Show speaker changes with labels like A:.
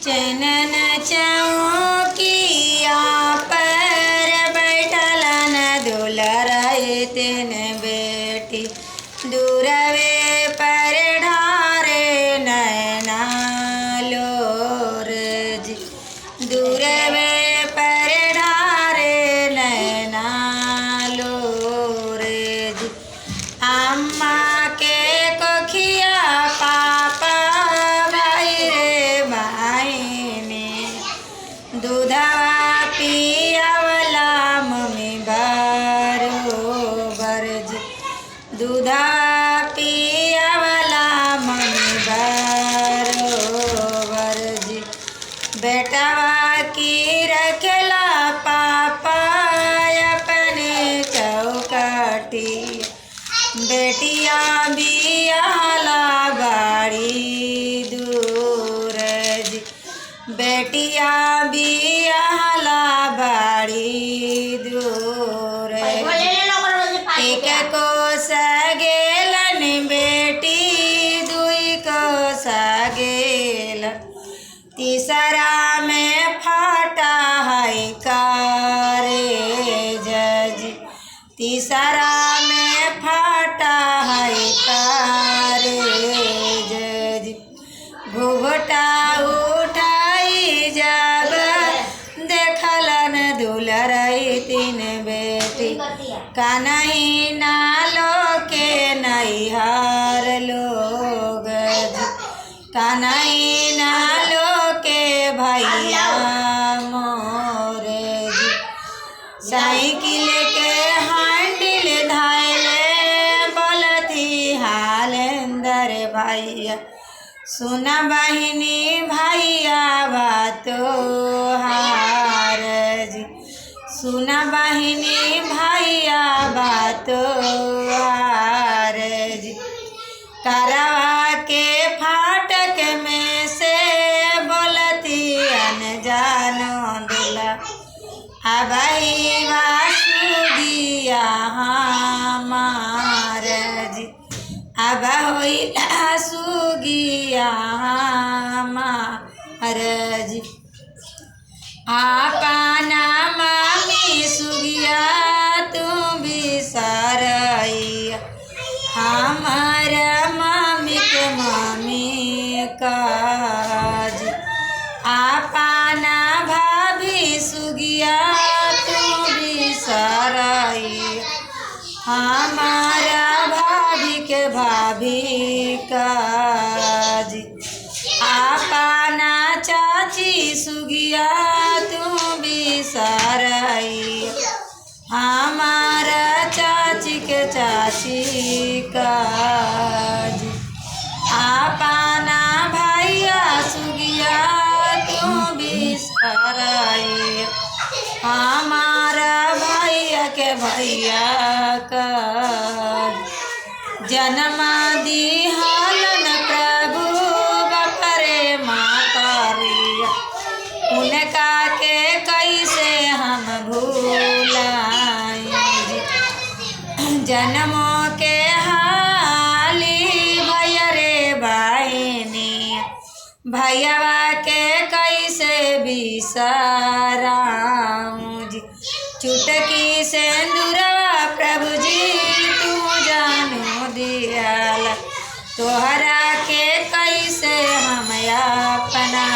A: चैनन चौकिया पर बैठलन दुलराए तेन बेटी दूरवे पर ढारे नैना लोर जी दूरवे पर ढारे नैना लोर जी अम्मा के कोखिया पापा भाई रे मायने दूधवा पियावला मम्मी बरोबर जी दूधवा पियावला मम्मी बरोबर जी बेटवा की रखला पापा अपने चौकटी बेटिया बियाला बाड़ी दूर जी बेटिया बियाला बाड़ी दूर एक को सगेलन बेटी दुई को सगेलन तीसरा में फाटा है कारे जजी तीसरा में फाटा है कारे जजी घुघटा उठाई जब देखलन दुलराई तीन बेटी कन्हई नालो के नैहर लोग कन्हई नालो के भैया मोरे जी साइकिल के हैंडल धायले बोलती हालेंदर भैया सुन बहिनी भैया बातो हार जी सुन बहिनी भैया बातो हार जी करवा के फाटक में से बोलती अनजानो दुला अबई वासुगिया हमार जी अब होइला सुगिया हमार जी आपना मामी सुगिया तू बिसरैया हमार मामी के मामी काज आपना भाभी सुगिया तू बिसरैया हमारा भाभी के भाभी काज आपना चाची सुगिया तू बिसरैया हमारा चाची के चाची काज आपना भैया सुगिया तू बिसरैया हमारा भैया के भैया काज जन्मा दिहलन प्रभु बपरे माँ करिया उनका के कैसे हम भूलाएं जन्मों के हाली भैया रे बहनी भैया के कैसे बिसराऊं जी चुटकी सिंदूरवा प्रभु जी तू जानो दियाला तोहरा के कैसे हम अपना